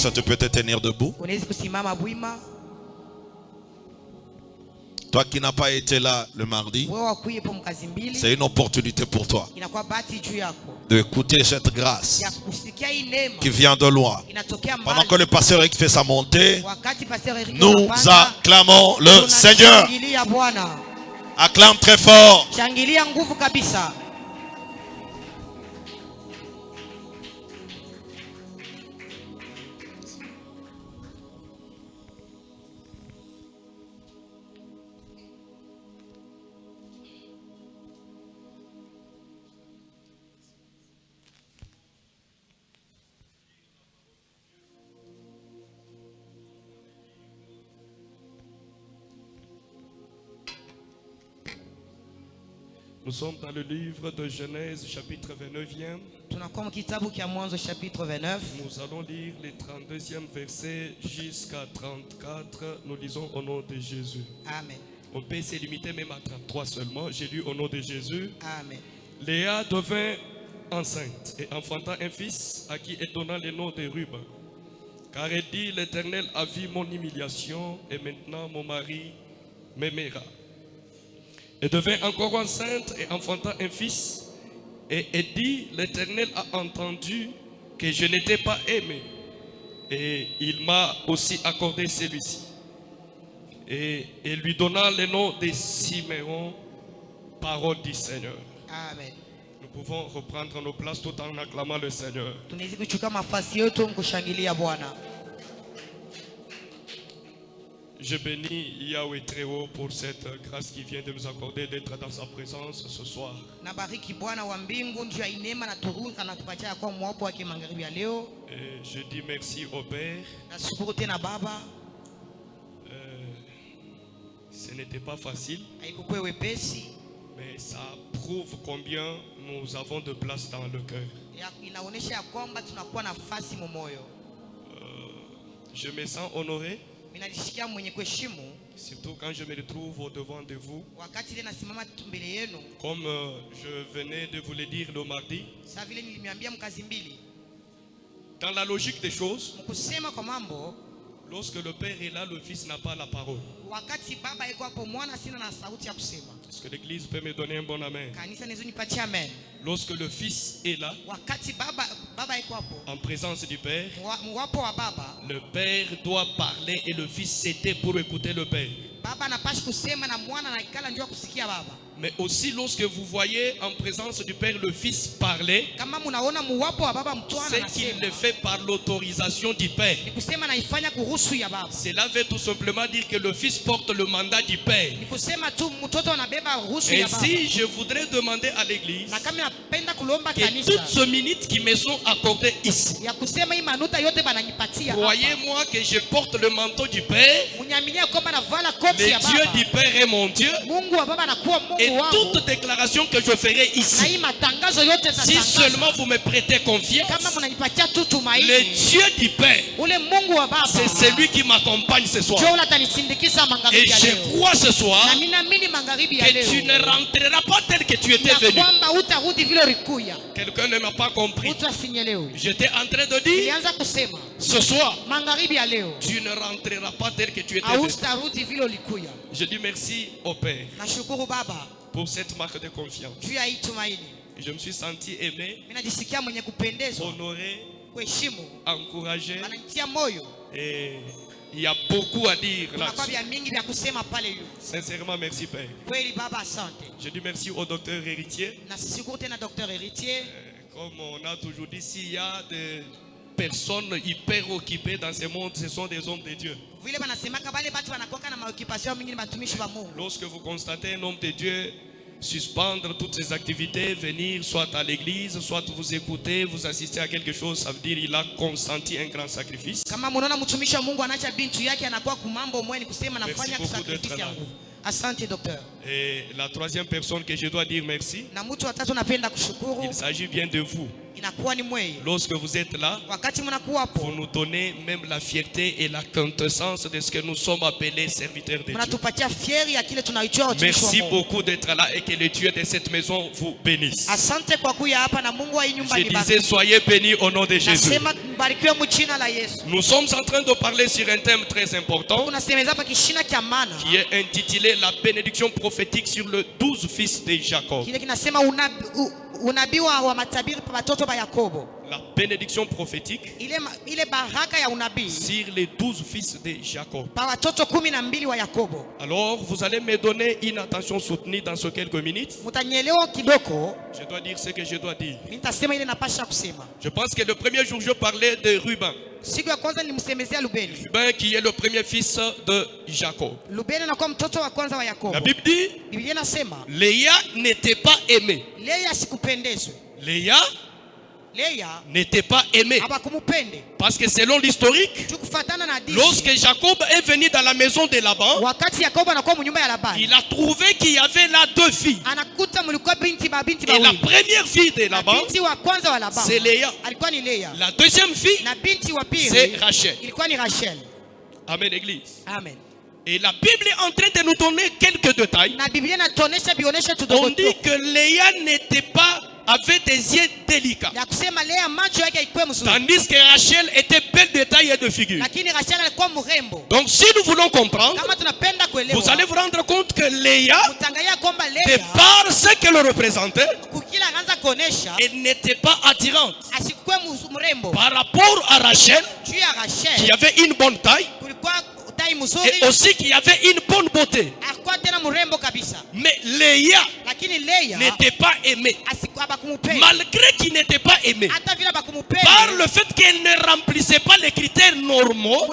ça te peut te tenir debout. Toi qui n'as pas été là le mardi, c'est une opportunité pour toi d'écouter cette grâce qui vient de loin. Pendant que le pasteur Eric fait sa montée, nous acclamons le Seigneur. Acclame très fort. Nous sommes dans le livre de Genèse, chapitre 29e. Nous allons lire les 32e versets jusqu'à 34. Nous lisons au nom de Jésus. Amen. On peut se limiter même à 33 seulement. J'ai lu au nom de Jésus. Amen. Léa devint enceinte et enfanta un fils à qui elle donna le nom de Ruben. Car elle dit, l'Éternel a vu mon humiliation et maintenant mon mari m'aimera. Elle devint encore enceinte et enfanta un fils. Et elle dit, l'Éternel a entendu que je n'étais pas aimé. Et il m'a aussi accordé celui-ci. Et elle lui donna le nom de Siméon, parole du Seigneur. Amen. Nous pouvons reprendre nos places tout en acclamant le Seigneur. Je bénis Yahweh très haut pour cette grâce qui vient de nous accorder d'être dans sa présence ce soir. Et je dis merci au Père. Ce n'était pas facile, mais ça prouve combien nous avons de place dans le cœur. Je me sens honoré. Surtout quand je me retrouve au devant de vous. Comme je venais de vous le dire le mardi. Dans la logique des choses, lorsque le Père est là, le Fils n'a pas la parole. Est-ce que l'Église peut me donner un bon amen? Lorsque le Fils est là, en présence du Père, le Père doit parler et le Fils c'était pour écouter le Père. Mais aussi lorsque vous voyez en présence du Père le Fils parler, c'est qu'il le fait par l'autorisation du Père. Cela veut tout simplement dire que le Fils porte le mandat du Père. Et si je voudrais demander à l'Église que toutes ces minutes qui me sont accordées ici, croyez-moi que je porte le manteau du Père. Le Dieu du Père est mon Dieu. Et toute déclaration que je ferai ici, si seulement vous me prêtez confiance, le Dieu du Père, c'est celui qui m'accompagne ce soir. Et je crois ce soir que tu ne rentreras pas tel que tu étais venu. Quelqu'un ne m'a pas compris. J'étais en train de dire, ce soir, tu ne rentreras pas tel que tu étais venu. Je dis merci au Père pour cette marque de confiance. Je me suis senti aimé, honoré, encouragé. Et il y a beaucoup à dire là-dessus. Sincèrement, merci Père. Je dis merci au docteur héritier. Comme on a toujours dit, s'il y a des personnes hyper occupées dans ce monde, ce sont des hommes de Dieu. Lorsque vous constatez un homme de Dieu suspendre toutes ses activités, venir soit à l'église, soit vous écouter, vous assister à quelque chose, ça veut dire qu'il a consenti un grand sacrifice. Merci beaucoup d'être là. Asante docteur. Et la troisième personne que je dois dire merci, il s'agit bien de vous. Lorsque vous êtes là, vous nous donnez même la fierté et la quintessence de ce que nous sommes appelés serviteurs de Dieu. Merci beaucoup d'être là et que le Dieu de cette maison vous bénisse. Je disais, soyez bénis au nom de Jésus. Nous sommes en train de parler sur un thème très important qui est intitulé la bénédiction prophétique sur les 12 fils de Jacob. La bénédiction prophétique sur les 12 fils de Jacob. Alors, vous allez me donner une attention soutenue dans ces quelques minutes. Je dois dire ce que je dois dire. Je pense que le premier jour, je parlais de Ruben. Ruben qui est le premier fils de Jacob. La Bible dit, Léa n'était pas aimée. Léa n'était pas aimé. Parce que selon l'historique, lorsque Jacob est venu dans la maison de Laban, il a trouvé qu'il y avait là 2 filles. Et la première fille de Laban, c'est Léa. La deuxième fille, c'est Rachel. Amen, Église. Amen. Et la Bible est en train de nous donner quelques détails. On dit que Léa n'était pas, avait des yeux délicats. Tandis que Rachel était belle de taille et de figure. Donc si nous voulons comprendre, vous allez vous rendre compte que Léa, de par ce qu'elle représentait, elle n'était pas attirante. Par rapport à Rachel, qui avait une bonne taille, et aussi qu'il y avait une bonne beauté. Mais Léa n'était pas aimée. Malgré qu'il n'était pas aimé, par le fait qu'elle ne remplissait pas les critères normaux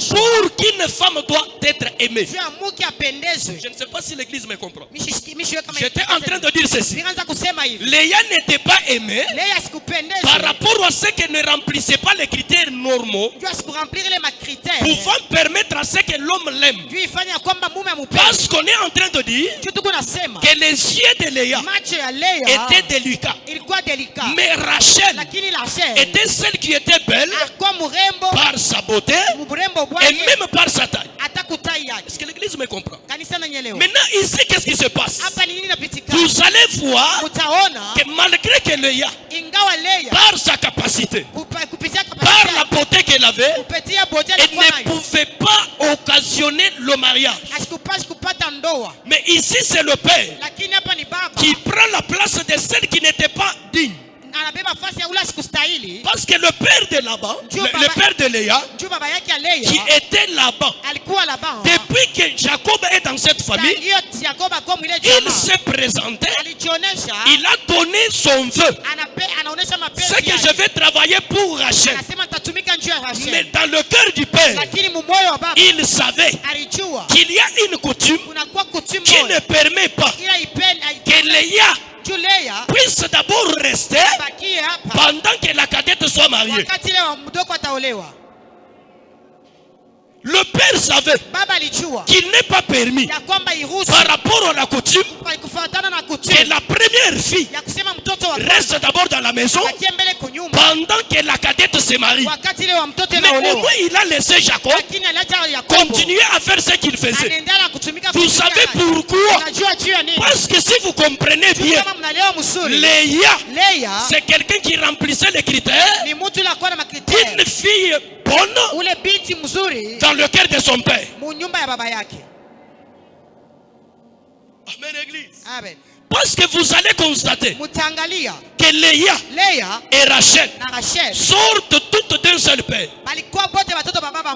pour qu'une femme doit être aimée. Je ne sais pas si l'église me comprend. J'étais en train de dire ceci. Léa n'était pas aimée par rapport à ce qu'elle ne remplissait pas les critères normaux pouvant permettre à ce que l'homme l'aime. Parce qu'on est en train de dire que les yeux de Léa étaient délicats. Mais Rachel était celle qui était belle par sa beauté et même par sa taille. Est-ce que l'église me comprend? Maintenant ici, qu'est-ce qui se passe? Vous allez voir que malgré que Léa, par sa capacité, par la beauté qu'elle avait, elle ne pouvait pas occasionner le mariage. Mais ici c'est le père qui prend la place de celle qui n'était pas digne. Parce que le père de Laban, le père de Léa, qui était Laban, depuis que Jacob est dans cette famille, il s'est présenté, il a donné son vœu. C'est que je vais travailler pour Rachel. Mais dans le cœur du père, il savait qu'il y a une coutume qui ne permet pas que Léa puisse d'abord rester pendant que la cadette soit mariée. Le père savait qu'il n'est pas permis par rapport à la coutume que la première fille reste d'abord dans la maison pendant que la cadette se marie. Mais au moins il a laissé Jacob continuer à faire ce qu'il faisait. Vous savez pourquoi? Parce que si vous comprenez bien, Léa, c'est quelqu'un qui remplissait les critères d'une fille bonne dans le cœur de son père. Amen, église. Amen. Parce que vous allez constater que Léa et Rachel sortent toutes d'un seul père.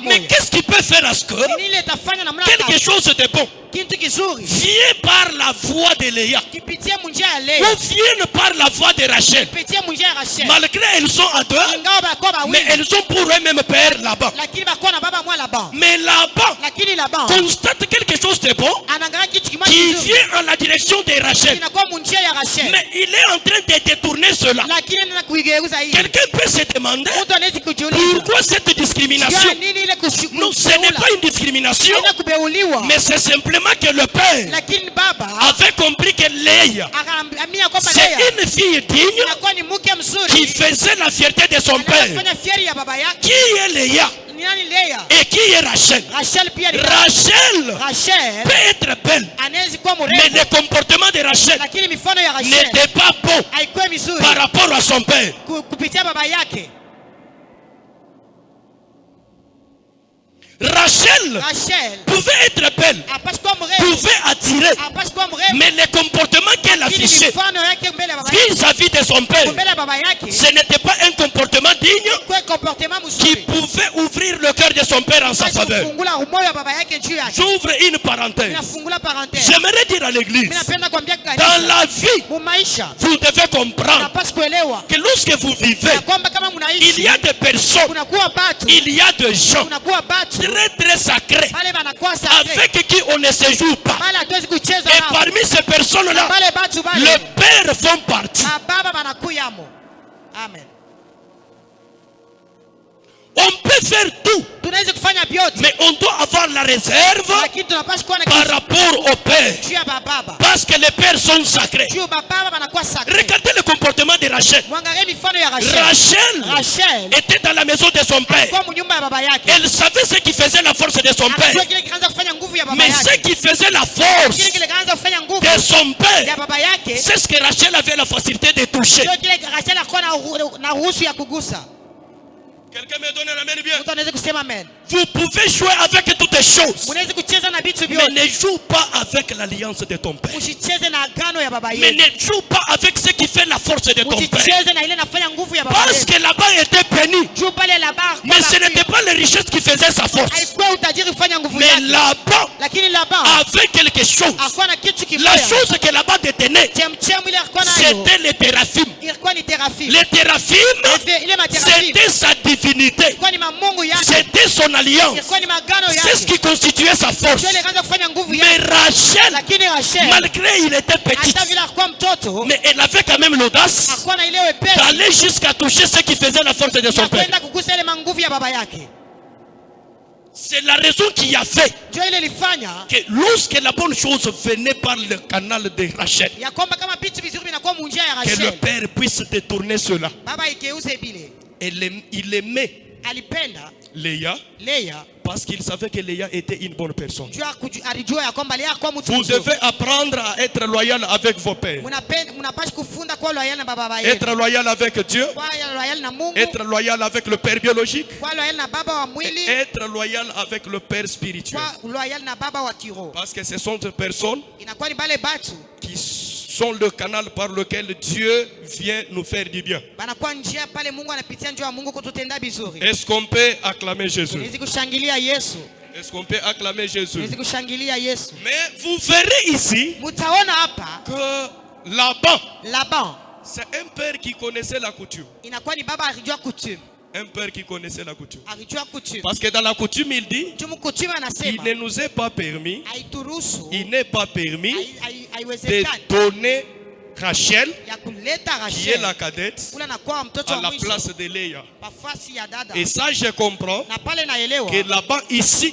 Mais qu'est-ce qui peut faire à ce que quelque chose de bon vient par la voix de Léa ou vienne par la voix de Rachel? Malgré elles sont à deux, mais elles ont pour eux-mêmes père là-bas. Mais là-bas constate quelque chose de bon qui vient en la direction de Rachel. Mais il est en train de détourner cela. Quelqu'un peut se demander pourquoi cette discrimination? Non, ce n'est pas une discrimination, mais c'est simplement Seulement que le père avait compris que Léa, c'est une fille digne qui faisait la fierté de son père. Qui est Léa? Et qui est Rachel? Rachel peut être belle, mais le comportement de Rachel n'était pas bon par rapport à son père. Rachel pouvait être belle, pouvait attirer, mais le comportement qu'elle affichait vis-à-vis de son père, ce n'était pas un comportement digne qui pouvait ouvrir le cœur de son père en sa faveur. J'ouvre une parenthèse. J'aimerais dire à l'église, dans la vie, vous devez comprendre que lorsque vous vivez, il y a des personnes, il y a des gens très très sacrés avec qui on ne se joue pas. Et parmi ces personnes-là, le père font partie. Amen. On peut faire tout, mais on doit avoir la réserve par rapport au père, parce que les pères sont sacrés. Regardez le comportement de Rachel. Rachel était dans la maison de son père. Elle savait ce qui faisait la force de son père, mais ce qui faisait la force de son père, c'est ce que Rachel avait la facilité de toucher. Quelqu'un me donne un amen bien. Vous pouvez jouer avec toutes les choses, mais ne joue pas avec l'alliance de ton père. Mais ne joue pas avec ce qui fait la force de ton père. Parce que là-bas était béni, mais ce n'était pas les richesses qui faisaient sa force. Mais là-bas avait quelque chose. La chose que là-bas détenait, c'était les téraphim. Les téraphim, c'était sa divinité, c'était son alliance, c'est ce qui constituait sa force. Mais Rachel, malgré il était petite, mais elle avait quand même l'audace d'aller jusqu'à toucher ce qui faisait la force de son père. C'est la raison qui a fait que lorsque la bonne chose venait par le canal de Rachel, que le père puisse détourner cela. Il aimait Léa parce qu'il savait que Léa était une bonne personne. Vous devez apprendre à être loyal avec vos pères. Être loyal avec Dieu. Être loyal avec le père biologique. Et être loyal avec le père spirituel. Parce que ce sont des personnes qui sont le canal par lequel Dieu vient nous faire du bien. Est-ce qu'on peut acclamer Jésus? Est-ce qu'on peut acclamer Jésus? Mais vous verrez ici que Laban, c'est un père qui connaissait la coutume. Un père qui connaissait la coutume. Parce que dans la coutume, il dit, il ne nous est pas permis, il n'est pas permis de donner Rachel, qui est la cadette, à la place de Léa. Et ça, je comprends que là-bas, ici,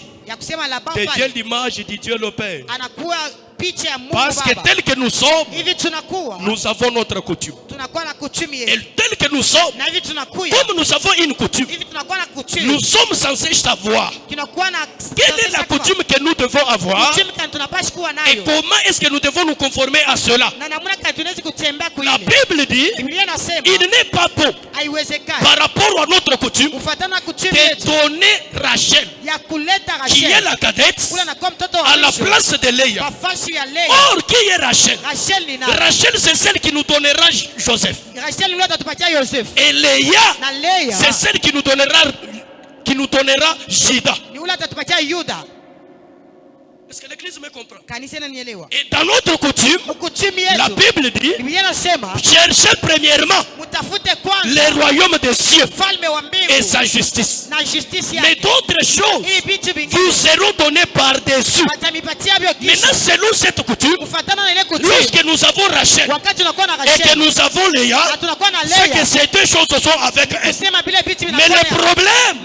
devient l'image du Dieu le Père. Parce que tel que nous sommes, nous avons notre coutume. Et tel que nous sommes, comme nous avons une coutume, nous sommes censés savoir quelle est la coutume que nous devons avoir et comment est-ce que nous devons nous conformer à cela. La Bible dit, il n'est pas bon par rapport à notre coutume de donner Rachel, qui est la cadette, à la place de Léa. Or, qui est Rachel? Rachel, c'est celle qui nous donnera Joseph. Et Léa, c'est celle qui nous donnera Juda. Est-ce que l'église me comprend? Et dans notre coutume, la Bible dit, cherchez premièrement le royaume des cieux et sa justice. Mais d'autres choses vous seront données par-dessus. Maintenant, selon cette coutume, lorsque nous avons Rachel et que nous avons Léa, c'est que ces deux choses sont avec elle. Mais le problème,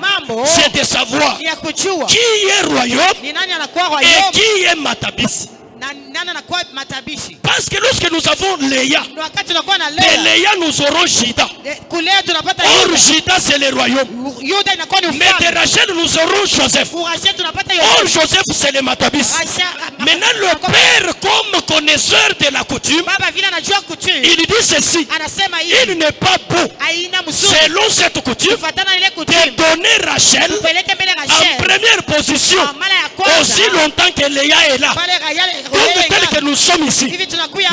c'est de savoir qui est royaume et qui est Matabisi. Parce que lorsque nous avons Léa, de Léa nous aurons Jida. Or Jida c'est le royaume. Mais de Rachel nous aurons Joseph. Or Joseph c'est le Matabis. Maintenant le père comme connaisseur de la coutume, il dit ceci: il n'est pas beau selon cette coutume de donner Rachel en première position aussi longtemps que Léa est là. Donc tel que nous sommes ici,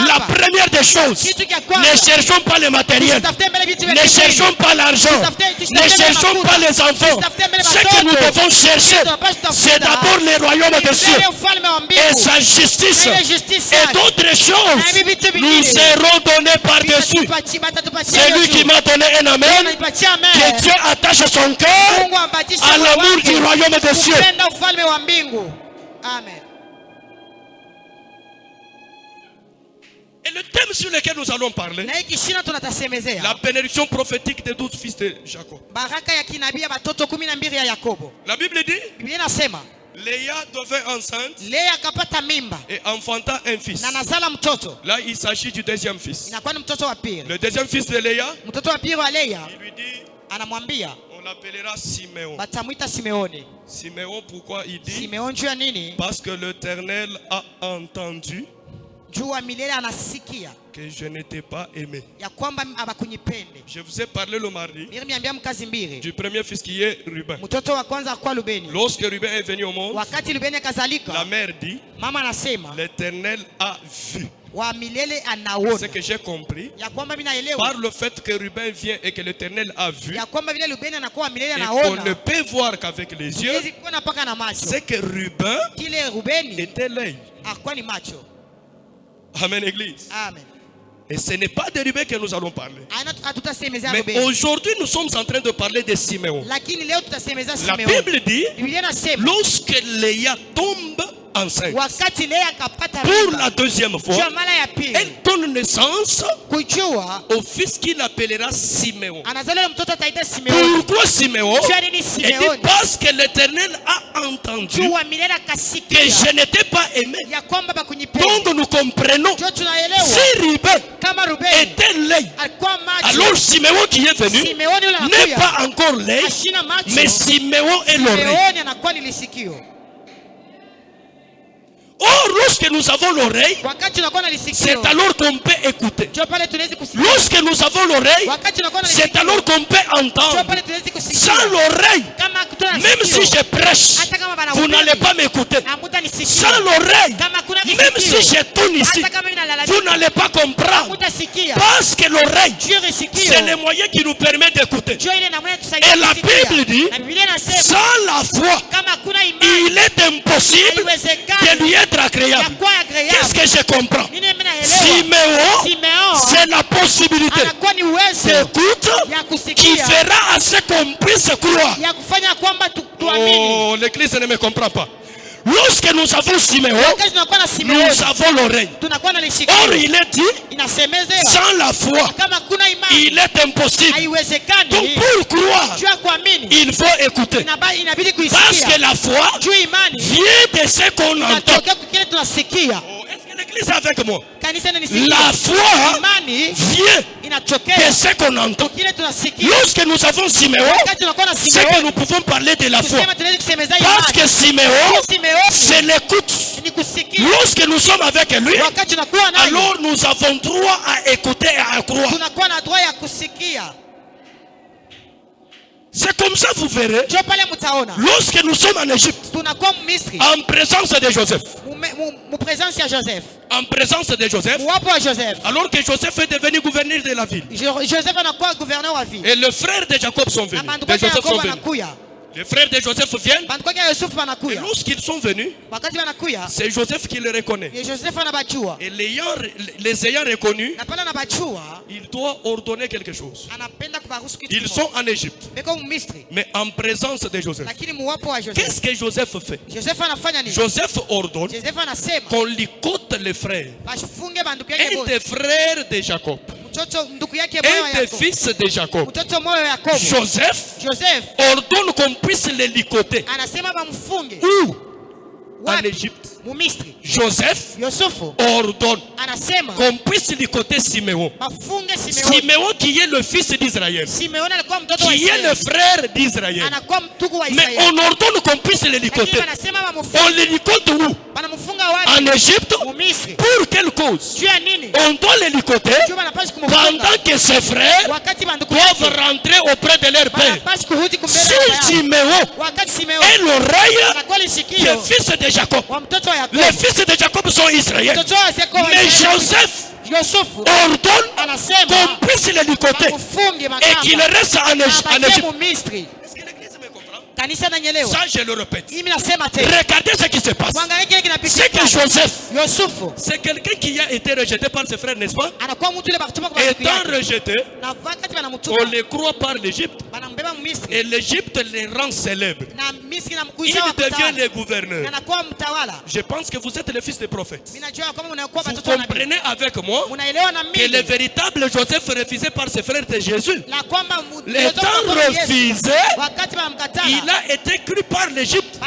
la première des choses, ne cherchons pas le matériel, ne cherchons pas l'argent, ne cherchons pas les enfants. Ce que nous devons chercher, c'est d'abord le royaume des cieux et sa justice, et d'autres choses nous seront données par-dessus. C'est lui qui m'a donné un amen, que Dieu attache son cœur à l'amour du royaume des cieux. Amen. Et le thème sur lequel nous allons parler, la bénédiction prophétique des 12 fils de Jacob. La Bible dit, Léa devint enceinte et enfanta un fils. Là, il s'agit du deuxième fils. Le deuxième fils de Léa, il lui dit, on l'appellera Siméon. Siméon, pourquoi il dit? Parce que l'Éternel a entendu que je n'étais pas aimé. Je vous ai parlé le mardi du premier fils qui est Ruben. Lorsque Ruben est venu au monde, la mère dit, l'Éternel a vu. Ce que j'ai compris, par le fait que Ruben vient et que l'Éternel a vu, et qu'on ne peut voir qu'avec les yeux, c'est que Ruben était l'œil. Amen, Église. Amen. Et ce n'est pas de Ruben que nous allons parler. Mais aujourd'hui, nous sommes en train de parler de Siméon. La Bible dit, lorsque Léa tombe enceinte pour la deuxième fois, elle donne naissance au fils qu'il appellera Siméon. Pourquoi Siméon? Elle dit parce que l'Éternel a entendu que je n'étais pas aimé. Donc nous comprenons, si Ruben était l'œil, alors Siméon qui est venu n'est pas encore l'œil, mais Siméon est l'oreille. Or, lorsque nous avons l'oreille, c'est alors qu'on peut écouter. Lorsque nous avons l'oreille, c'est alors qu'on peut entendre. Sans l'oreille, même si je prêche, vous n'allez pas m'écouter. Sans l'oreille, même si je tourne ici, vous n'allez pas comprendre. Parce que l'oreille, c'est le moyen qui nous permet d'écouter. Et la Bible dit, sans la foi, il est impossible de lui être agréable. Qu'est-ce que je comprends? Siméon, c'est la possibilité d'écoute qui fera à ce qu'on puisse croire. Oh, l'église ne me comprend pas. Lorsque nous avons Siméon, nous avons l'oreille. Or il est dit, sans la foi, il est impossible. Donc pour croire, il faut écouter. Parce que la foi vient de ce qu'on entend. Est-ce que l'église est avec moi? La foi vient de ce qu'on entend. Lorsque nous avons Siméon, c'est que nous pouvons parler de la foi. Parce que Siméon, c'est l'écoute. Lorsque nous sommes avec lui, alors nous avons droit à écouter et à croire. C'est comme ça vous verrez. Lorsque nous sommes en Égypte, en présence de Joseph, en présence de Joseph, alors que Joseph est devenu gouverneur de la ville, et les frères de Jacob sont venus, de Joseph sont venus. Les frères de Joseph viennent. Et lorsqu'ils sont venus, c'est Joseph qui les reconnaît. Et les ayant reconnus, il doit ordonner quelque chose. Ils sont en Égypte, mais en présence de Joseph. Qu'est-ce que Joseph fait? Joseph ordonne qu'on licote les frères. Un des frères de Jacob un des fils de Jacob, Joseph, ordonne qu'on puisse les licoter. Où? En Égypte. Joseph ordonne qu'on puisse licoter Siméon. Siméon qui est le fils d'Israël, qui est le frère d'Israël. Mais on ordonne qu'on puisse les licoter. On les licote où? En Égypte. Pour quelle cause? On doit les licoter pendant que ses frères doivent rentrer auprès de leur père. Si Siméon est l'oreille qui est fils de Jacob, les fils de Jacob sont Israël. Mais Joseph ordonne qu'on puisse les licoter et qu'il reste en Égypte. Est-ce que l'église me comprend? Ça, je le répète. Regardez ce qui se passe. C'est que Joseph, c'est quelqu'un qui a été rejeté par ses frères, n'est-ce pas? Étant rejeté, on les croit par l'Égypte. Et l'Égypte les rend célèbres. Il devient les gouverneurs. Je pense que vous êtes les fils des prophètes. Vous comprenez avec moi que le véritable Joseph refusé par ses frères de Jésus. L'étant refusé, il a été cru par l'Égypte.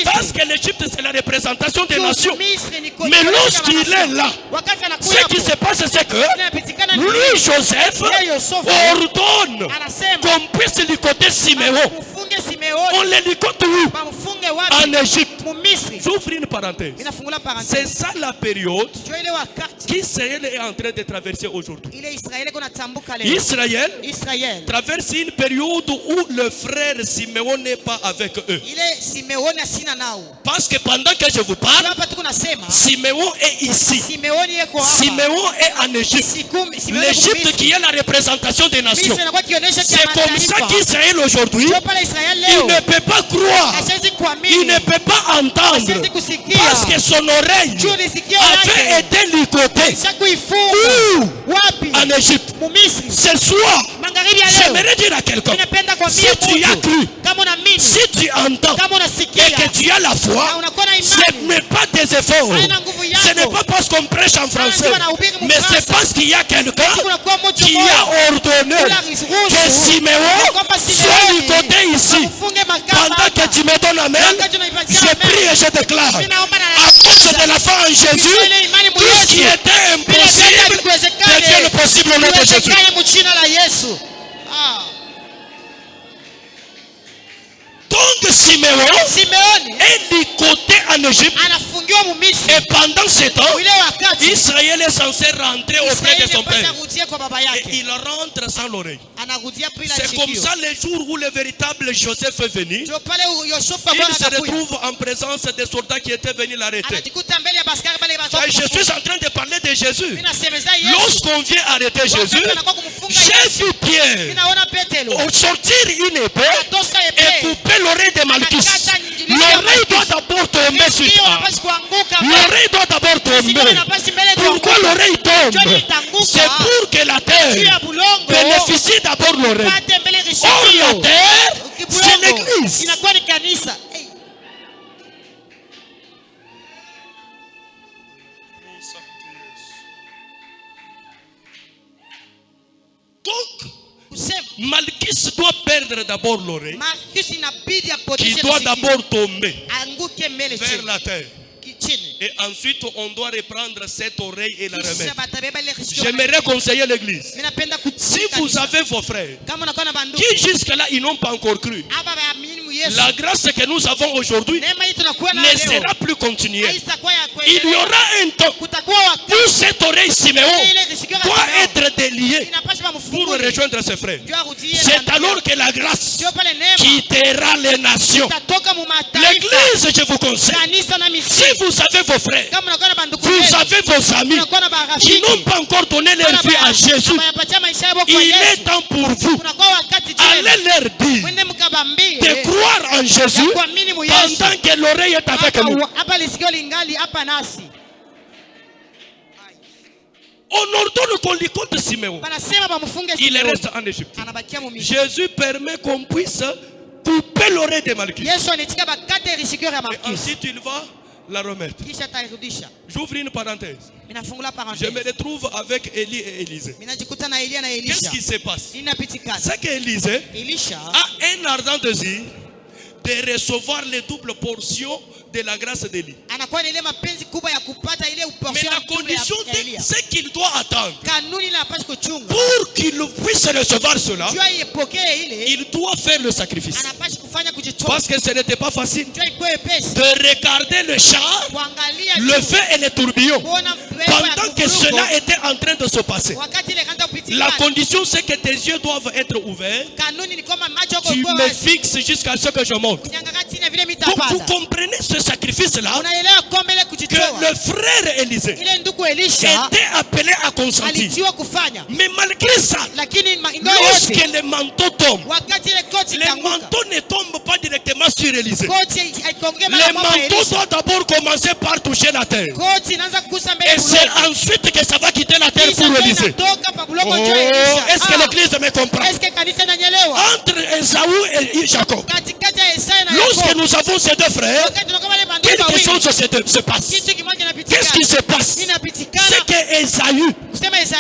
Parce que l'Égypte c'est la représentation des nations. Mais lorsqu'il est là, ce qui se passe c'est que lui, Joseph, ordonne qu'on puisse licoter Siméon. On les licote où? En Égypte. J'ouvre une parenthèse. C'est ça la période qu'Israël est en train de traverser aujourd'hui. Israël traverse une période où le frère Siméon n'est pas avec eux. Parce que pendant que je vous parle, Siméon est ici. Siméon est en Égypte. L'Égypte qui est la représentation des nations. C'est comme ça qu'Israël aujourd'hui, il ne peut pas croire, il ne peut pas entendre, parce que son oreille avait été licotée. Où? En Égypte. Ce soir, j'aimerais dire à quelqu'un, si tu as cru, si tu entends et que tu as la foi, ce n'est pas tes efforts, ce n'est pas parce qu'on prêche en français, mais c'est parce qu'il y a quelqu'un qui a ordonné que Siméon soit licoté ici. Pendant que tu me donnes la main, je prie et je déclare, à cause de la foi en Jésus, tout ce qui était impossible devient possible au nom de Jésus. Donc Siméon est licoté en Égypte. Et pendant ce temps, Israël est censé rentrer auprès de son père. Et il rentre sans l'oreille. C'est comme ça le jour où le véritable Joseph est venu. Il se retrouve en présence des soldats qui étaient venus l'arrêter. Je suis en train de parler de Jésus. Lorsqu'on vient arrêter Jésus, j'ai vu Pierre sortir une épée et couper l'oreille de Malchus. L'oreille doit d'abord tomber sur toi. L'oreille doit d'abord tomber. Pourquoi l'oreille tombe? C'est pour que la terre bénéficie d'abord l'oreille. Or la terre, c'est l'église. Donc, Malchus doit perdre d'abord l'oreille, qui doit d'abord tomber vers la terre. Et ensuite, on doit reprendre cette oreille et la remettre. J'aimerais conseiller l'église. Si vous avez vos frères qui jusque-là, ils n'ont pas encore cru, la grâce que nous avons aujourd'hui ne sera plus continuelle. Il y aura un temps où cette oreille Siméon doit être déliée pour rejoindre ses frères. C'est alors que la grâce quittera les nations. L'église, je vous conseille, si vous avez vos frères, vous avez vos amis qui n'ont pas encore donné leur vie à Jésus, il est temps pour vous, allez leur dire de croire en Jésus pendant que l'oreille est avec nous. On ordonne qu'on licote Siméon. Il reste en Égypte. Jésus permet qu'on puisse couper l'oreille de Malchus. Et ensuite il va la remettre. J'ouvre une parenthèse. Je me retrouve avec Élie et Élisée. Qu'est-ce qui se passe? C'est qu'Élisée a un ardent désir de recevoir les doubles portions de la grâce d'Élie. Mais la condition, c'est qu'il doit attendre. Pour qu'il puisse recevoir cela, il doit faire le sacrifice. Parce que ce n'était pas facile de regarder le char, le feu et les tourbillons pendant que cela était en train de se passer. La condition, c'est que tes yeux doivent être ouverts. Tu me fixes jusqu'à ce que je monte. Donc vous comprenez ce sacrifice-là, que le frère Élisée était appelé à consentir. Mais malgré ça, lorsque le manteau tombe, le manteau ne tombe pas directement sur Élisée. Le manteau doit d'abord commencer par toucher la terre. Et c'est ensuite que ça va quitter la terre pour Élisée. Oh, est-ce que l'église me comprend? Entre Esaü et Jacob, lorsque nous avons ces deux frères, quelque chose se passe. Qu'est-ce qui se passe? C'est que Esaü,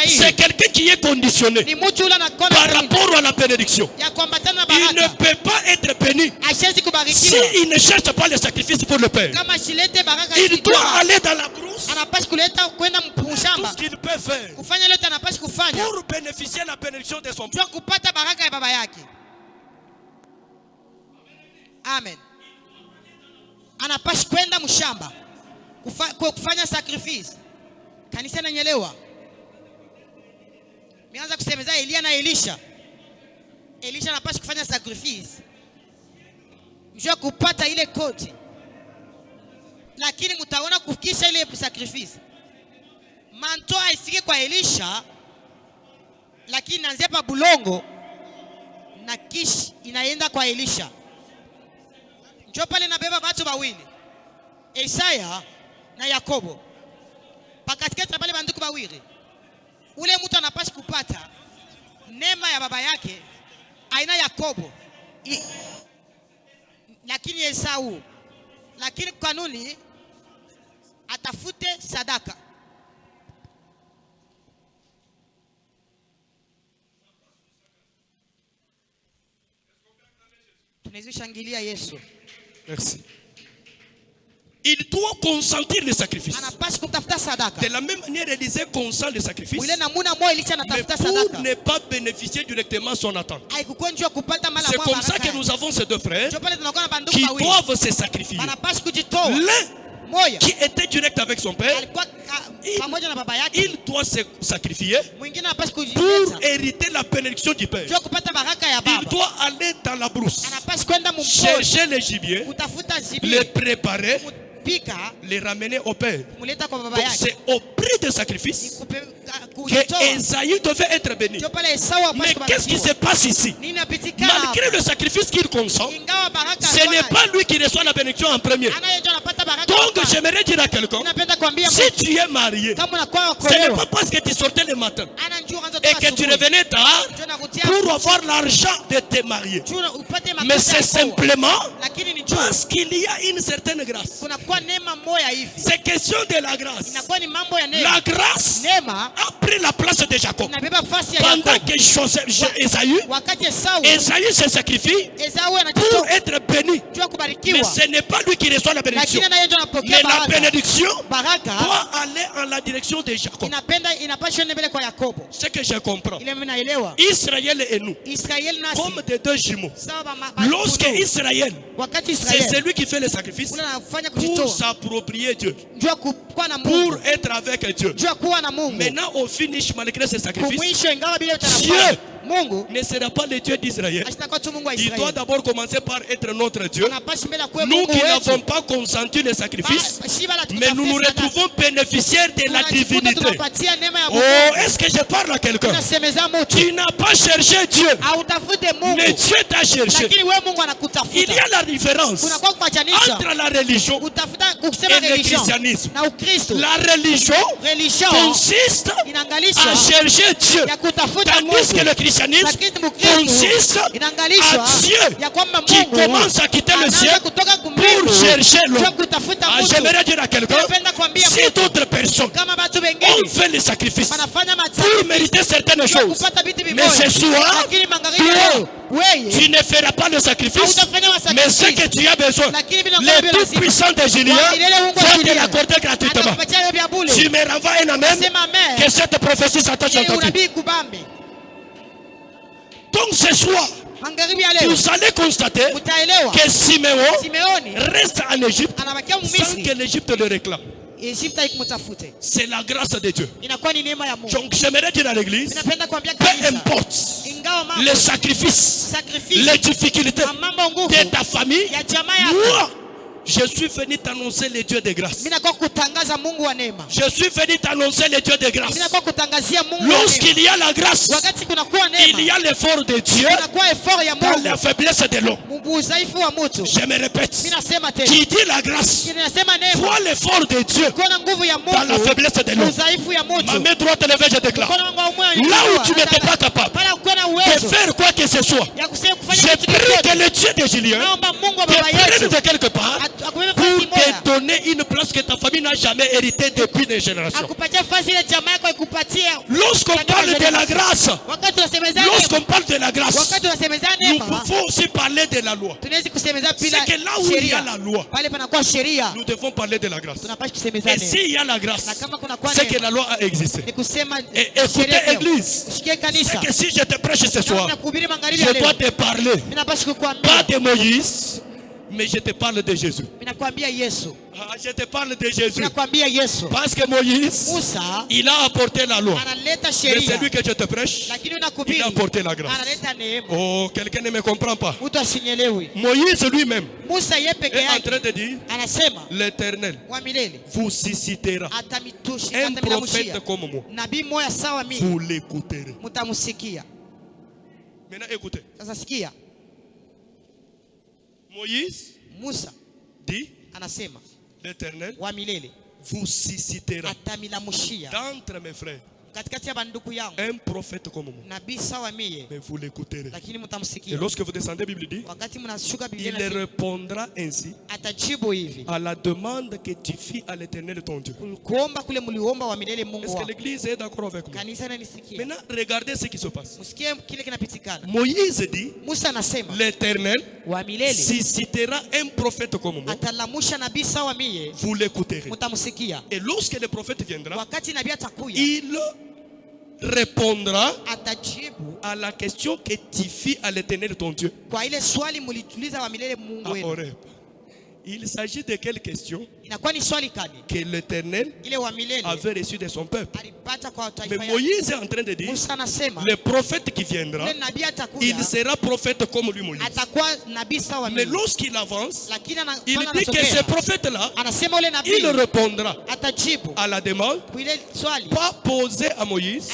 c'est quelqu'un qui est conditionné par rapport à la bénédiction. Il ne peut pas être béni s'il ne cherche pas le sacrifice pour le Père. Il doit aller dans la brousse, tout ce qu'il peut faire pour bénéficier de la bénédiction de son Père. Amen. Anapashi kwenda mshamba kufanya sacrifice. Kanisa nanyelewa. Mianza kusemeza Elia na Elisha. Elisha anapashi kufanya sacrifice. Njoo kupata ile koti. Lakini mtaona kufikisha ile sacrifice. Manto haifiki kwa Elisha, lakini inaanzia pa bulongo na kishi inaenda kwa Elisha. Njoo pale nabeba watu wawili, Isaya na Yakobo. Pakatikati pale banduku wawili. Ule mtu anapaswa kupata neema ya baba yake aina Yakobo. Lakini Esau, lakini kanuni atafute sadaka. Tunazishangilia Yesu. Merci. Il doit consentir le sacrifice. De la même manière, Élisée consent le sacrifice. Mais pour ne pas bénéficier directement son attente. C'est comme ça que nous avons ces deux frères qui doivent se sacrifier. L'un qui était direct avec son père, il doit se sacrifier pour hériter la bénédiction du père. Il doit aller dans la brousse, chercher les gibiers, les préparer, les ramener au père. Donc c'est au prix de sacrifice que Esaü devait être béni. Mais qu'est-ce qui se passe ici? Malgré le sacrifice qu'il consent, ce n'est pas lui qui reçoit la bénédiction en premier. Donc j'aimerais dire à quelqu'un, si tu es marié, ce n'est pas parce que tu sortais le matin et que tu revenais tard pour avoir l'argent de te marier, mais c'est simplement parce qu'il y a une certaine grâce. C'est question de la grâce. La grâce a pris la place de Jacob. Pendant que Esaü se sacrifie pour être béni. Mais ce n'est pas lui qui reçoit la bénédiction. Mais la bénédiction doit aller en la direction de Jacob. Ce que je comprends, Israël et nous, comme des deux jumeaux. Lorsque Israël, c'est celui qui fait le sacrifice pour s'approprier Dieu, pour être avec Dieu. Maintenant au finish, malgré ce sacrifice, Dieu ne sera pas le Dieu d'Israël. Il doit d'abord commencer par être notre Dieu. Nous qui n'avons pas consenti le sacrifice, mais nous nous retrouvons bénéficiaires de la divinité. Oh, est-ce que je parle à quelqu'un? Tu n'as pas cherché Dieu, mais Dieu t'a cherché. Il y a la différence entre la religion et le christianisme. La religion consiste à chercher Dieu, tandis que le christianisme christianisme consiste à Dieu qui commence à quitter le ciel pour chercher l'homme. J'aimerais dire à quelqu'un, si d'autres personnes ont fait les sacrifices pour mériter certaines choses, mais ce soir, tu ne feras pas le sacrifice, mais ce que tu as besoin, les tout puissants de Julien vont te l'accorder gratuitement. Tu me renvoies un amen, que cette prophétie s'attache à toi. Donc ce soir, vous allez constater que Siméon reste en Égypte sans que l'Égypte le réclame. C'est la grâce de Dieu. Donc j'aimerais dire à l'église, peu importe les sacrifices, les difficultés de ta famille, moi, je suis venu t'annoncer les dieux de grâce. Je suis venu t'annoncer les dieux de grâce. Lorsqu'il y a la grâce, il y a l'effort de Dieu dans la faiblesse de l'homme. Je me répète, qui dit la grâce voit l'effort de Dieu dans la faiblesse de l'homme. Ma main droite levée, je déclare, là où tu n'étais pas capable de faire quoi que ce soit, je prie que le Dieu de Julien te prenne de quelque part pour te donner une place que ta famille n'a jamais héritée depuis des générations. Lorsqu'on parle de la grâce, nous pouvons aussi parler de la loi. C'est que là où il y a la loi, nous devons parler de la grâce. Et s'il y a la grâce, c'est que la loi a existé. Et écoutez, Église, c'est que si je te prêche ce soir, je dois te parler pas de Moïse, mais je te parle de Jésus. Je te parle de Jésus. Parce que Moïse, il a apporté la loi. Mais celui que je te prêche, il a apporté la grâce. Oh, quelqu'un ne me comprend pas. Moïse lui-même est en train de dire, l'Éternel vous suscitera un prophète comme moi. Vous l'écouterez. Maintenant écoutez. Moïse dit, l'Éternel vous suscitera d'entre mes frères un prophète comme moi. Mais vous l'écouterez. Et lorsque vous descendez, la Bible dit, il répondra ainsi à la demande que tu fis à l'Éternel ton Dieu. Est-ce que l'Église est d'accord avec moi? Maintenant, regardez ce qui se passe. Moïse dit, l'Éternel suscitera un prophète comme moi. Vous l'écouterez. Et lorsque le prophète viendra, il répondra à la question que tu fis à l'Éternel ton Dieu. À Horeb. Il s'agit de quelle question que l'Éternel avait reçu de son peuple. Mais Moïse est en train de dire, le prophète qui viendra, il sera prophète comme lui Moïse. Mais lorsqu'il avance, il dit que ce prophète-là, il répondra à la demande, pas posée à Moïse,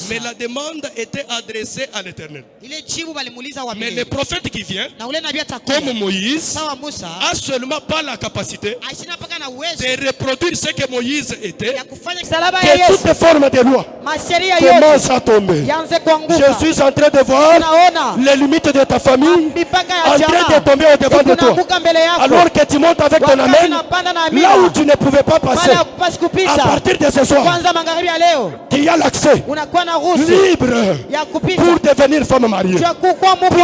mais la demande était adressée à l'Éternel. Mais le prophète qui vient, comme Moïse, a seulement pas la capacité de reproduire ce que Moïse était, que toutes formes de loi commencent à tomber. Je suis en train de voir les limites de ta famille en train de tomber au-devant de toi. Alors que tu montes avec ton amen, là où tu ne pouvais pas passer, à partir de ce soir, tu as l'accès libre pour devenir femme mariée, pour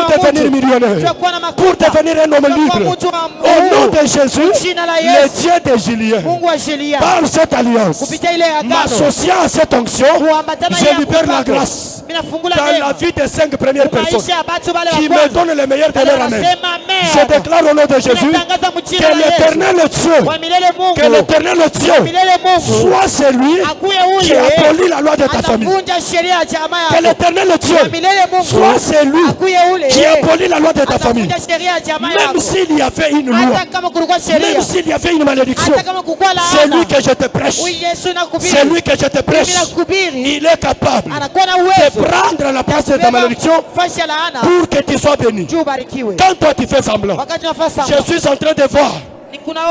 devenir millionnaire, pour devenir un homme libre. Au nom de Jésus, le Dieu de Julien, par cette alliance, m'associant à cette onction, je libère la grâce dans la vie des 5 premières personnes qui me donnent le meilleur de leur amen. Je déclare au nom de Jésus que l'Éternel Dieu soit celui qui abolit la loi de ta famille. Que l'Éternel Dieu soit celui qui abolit la loi de ta famille. Même s'il y avait une loi, même s'il y avait une malédiction, c'est lui que je te prêche. C'est lui que je te prêche. Il est capable de prendre la place de ta malédiction pour que tu sois béni. Quand toi tu fais semblant, je suis en train de voir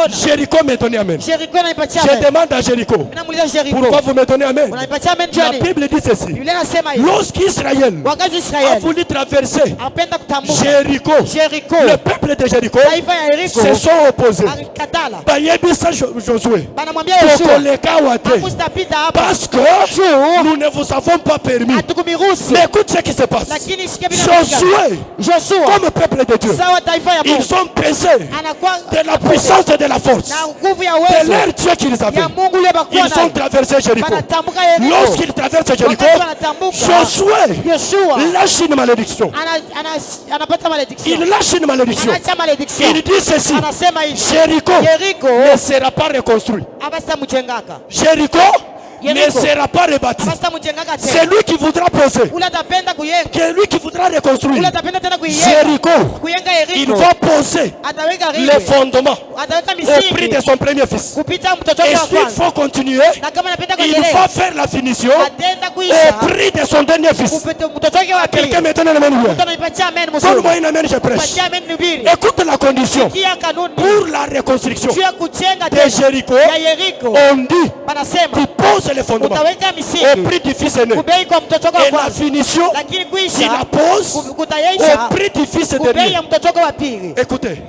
Jéricho me donne amen. Je demande à Jéricho. Pourquoi vous me donnez amen? La Bible dit ceci. Lorsqu'Israël a voulu traverser Jéricho, le peuple de Jéricho se sont opposés. Josué, parce que nous ne vous avons pas permis. Mais écoute ce qui se passe. Josué, comme peuple de Dieu, ils ont pesé de la puissance et de la force de leur Dieu qu'ils avaient. Ils ont traversé Jéricho. Lorsqu'ils traversent Jéricho, Josué lâche une malédiction. Il lâche une malédiction. Il dit ceci: Jéricho ne sera pas reconstruit. Jéricho ne sera pas rebâti. C'est lui qui voudra poser, c'est lui qui voudra reconstruire. Jéricho, il va poser les fondements au prix de son premier fils. Et s'il faut continuer, il va faire la finition au prix de son dernier fils. Quelqu'un me donne le même. Donne-moi une amen, je prêche. Écoute la condition pour la reconstruction de Jéricho. On dit: tu poses les fondements au prix du fils aîné. Et la finition, il la pose au prix du fils dernier. Écoutez,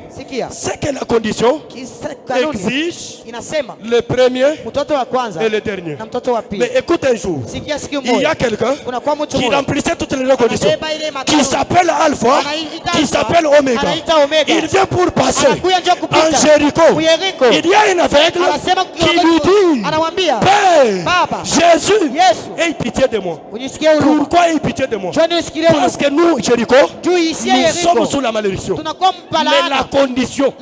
c'est que la condition exige le premier et le dernier. Mais écoute un jour, il y a quelqu'un qui remplissait toutes les conditions, qui s'appelle Alpha, qui s'appelle Oméga. Il vient pour passer en Jéricho. Il y a un aveugle qui lui dit: Père, Jésus, aie pitié de moi. Pourquoi aie pitié de moi? Parce que nous, Jéricho, nous sommes sous la malédiction. Mais la condition,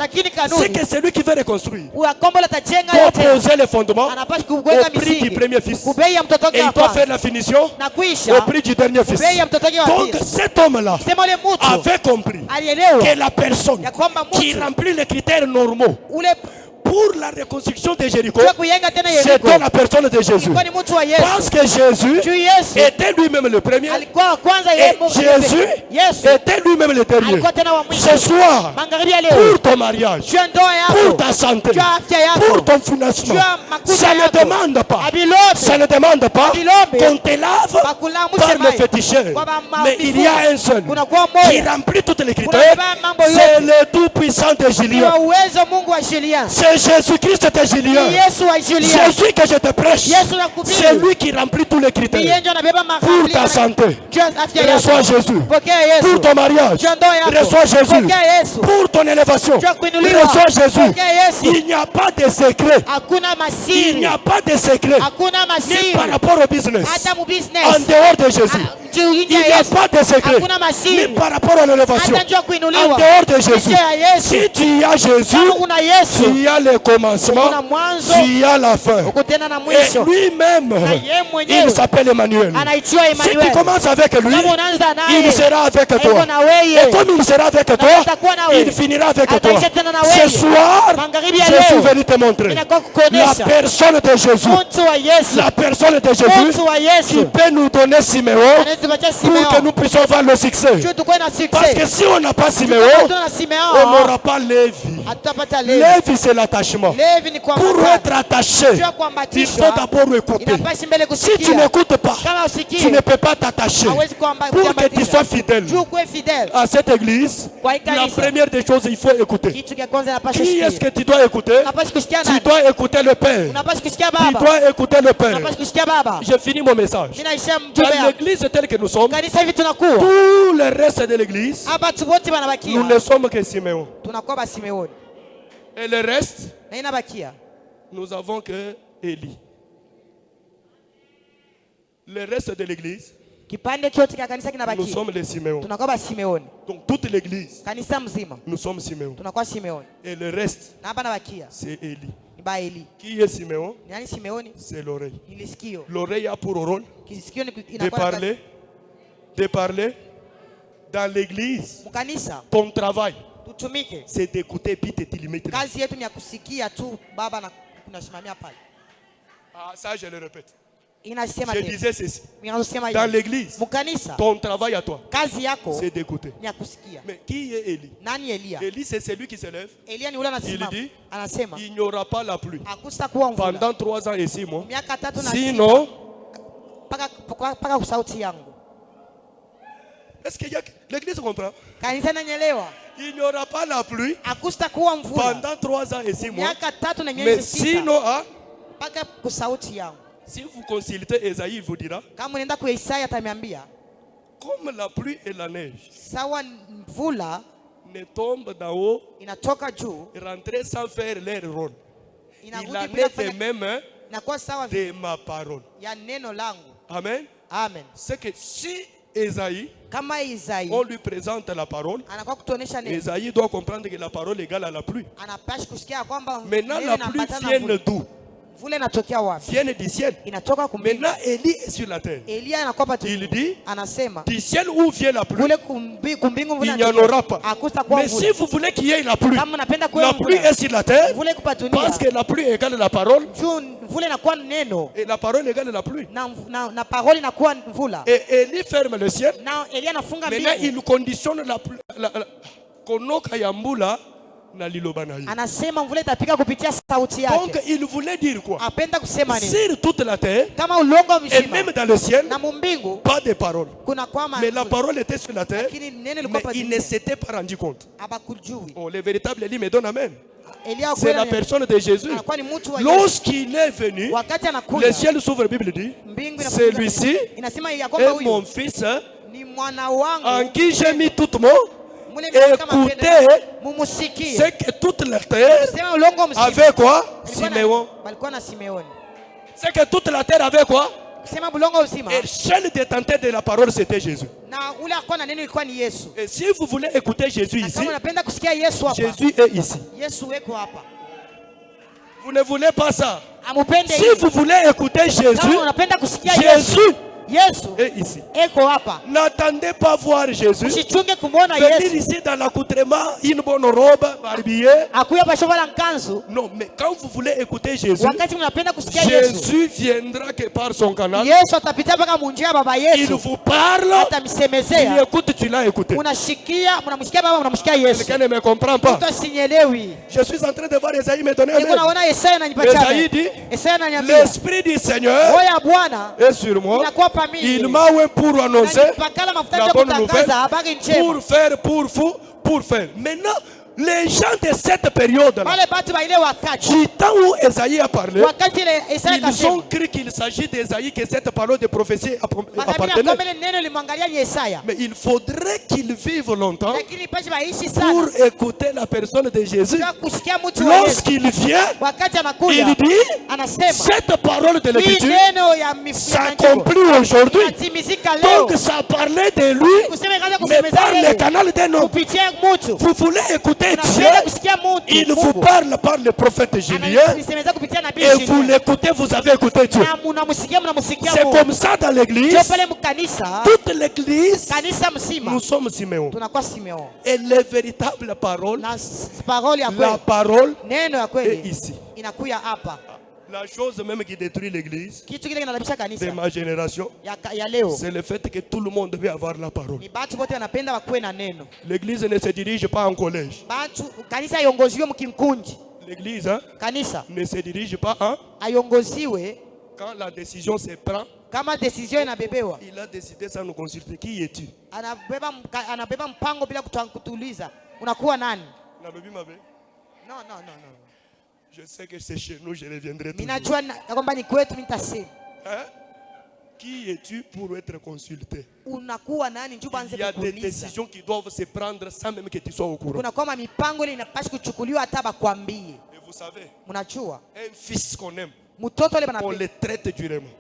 c'est que celui qui veut reconstruire doit poser les fondements au prix du premier fils. Et il doit faire la finition au prix du dernier fils. Donc cet homme-là avait compris que la personne qui remplit les critères normaux pour la reconstruction de Jéricho, c'était la personne de Jésus. Parce que Jésus était lui-même le premier et Jésus était lui-même le dernier. Ce soir, pour ton mariage, pour ta santé, pour ton financement, ça ne demande pas qu'on te lave par le féticheur. Mais il y a un seul qui remplit toutes les critères. C'est le tout-puissant de Julien. C'est Jésus-Christ de Julien. Jésus que je te prêche, c'est lui qui remplit tous les critères. Pour ta santé, reçois Jésus. Pour ton mariage, reçois Jésus. Pour ton élévation, reçois Jésus. Il n'y a pas de secret. Il n'y a pas de secret. Ni par rapport au business. En dehors de Jésus. Il n'y a pas de secret. Ni par rapport à l'élévation. En dehors de Jésus. Si tu as Jésus, tu as le commencement, tu as la fin. Et lui-même, il s'appelle Emmanuel. Si tu commences avec lui, il sera avec toi. Et comme il sera avec toi, il finira avec toi. Ce soir, je suis venu te montrer la personne de Jésus. La personne de Jésus qui peut nous donner Siméon pour que nous puissions avoir le succès. Parce que si on n'a pas Siméon, on n'aura pas Lévi. Lévi, c'est l'attachement. Pour être attaché, il faut d'abord écouter. Si tu n'écoutes pas, tu ne peux pas t'attacher. Pour que tu sois fidèle à cette église, la première des choses, il faut écouter. Qui est-ce que tu dois écouter? Tu dois écouter le Père. Tu dois écouter le Père. Je finis mon message. Dans l'église telle que nous sommes, tout le reste de l'église, nous ne sommes que Siméon. Et le reste, nous avons que Élie. Le reste de l'église, nous sommes les Siméons. Donc toute l'église, nous sommes Siméon. Et le reste, c'est Élie. Qui est Siméon? C'est l'oreille. L'oreille a pour rôle de parler dans l'église. Ton travail, c'est d'écouter puis de t'limiter. Ah, ça je le répète. Je disais ceci. Dans l'église, ton travail à toi, c'est d'écouter. Mais qui est Élie? Élie, c'est celui qui se lève. Il dit, il n'y aura pas la pluie pendant 3 ans et 6 mois. Sinon, est-ce que l'église comprend? Il n'y aura pas la pluie pendant 3 ans et 6 mois. Mais sinon, si vous consultez Esaïe, il vous dira, comme la pluie et la neige ne tombent d'en haut, rentrer sans faire leur rôle. Il en est de même de ma parole. Amen. C'est que si Esaïe, on lui présente la parole, Esaïe doit comprendre que la parole est égale à la pluie. Maintenant, la pluie vient d'où? Vient du ciel. Maintenant, Élie est sur la terre. Il dit, du ciel où vient la pluie, il n'y en aura pas. Mais si vous voulez qu'il y ait la pluie est sur la terre, parce que la pluie égale la parole, et la parole égale la pluie. Et Élie ferme le ciel. Maintenant, il conditionne la pluie. Donc il voulait dire quoi? Sur toute la terre et même dans le ciel, pas de parole. Mais la parole était sur la terre, mais il ne s'était pas rendu compte. Oh, le véritable Élie me donne amen. C'est la personne de Jésus. Lorsqu'il est venu, le ciel s'ouvre, la Bible dit, celui-ci est mon fils en qui j'ai mis toute mon. Écoutez, c'est que toute la terre avait quoi? Siméon. C'est que toute la terre avait quoi? Et seul détenteur de la parole, c'était Jésus. Et si vous voulez écouter Jésus ici, Jésus est ici. Vous ne voulez pas ça. Si vous voulez écouter Jésus, Jésus est ici. N'attendez pas voir Jésus venir ici dans l'accoutrement, une bonne robe, barbillée. Non, mais quand vous voulez écouter Jésus, Jésus viendra que par son canal. Il vous parle. Il écoute, tu l'as écouté. Quelqu'un ne me comprend pas. Je suis en train de voir Esaïe me donner un aide. Esaïe dit, l'Esprit du Seigneur est sur moi. Il m'a pour annoncer la bonne nouvelle, pour faire. Maintenant, les gens de cette période-là, du temps où Esaïe a parlé, ils ont cru qu'il s'agit d'Esaïe, que cette parole de prophétie appartenait. Mais il faudrait qu'ils vivent longtemps pour écouter la personne de Jésus. Lorsqu'il vient, il dit, cette parole de l'Écriture s'accomplit aujourd'hui. Donc ça parlait de lui, mais par le canal d'un homme. Vous voulez écouter Dieu, il vous parle par le prophète Julien, et vous l'écoutez, vous avez écouté Dieu. C'est comme ça dans l'église. Toute l'église, nous sommes Siméon. Et la véritable parole, la parole est ici. La chose même qui détruit l'église de ma génération, c'est le fait que tout le monde veut avoir la parole. L'église ne se dirige pas en collège. L'église ne se dirige pas quand la décision se prend. Il a décidé sans nous consulter. Qui es-tu? Non. Je sais que c'est chez nous, je reviendrai toujours. Qui es-tu pour être consulté? Il y a des décisions qui doivent se prendre sans même que tu sois au courant. Et vous savez, un fils qu'on aime, on le traite durement.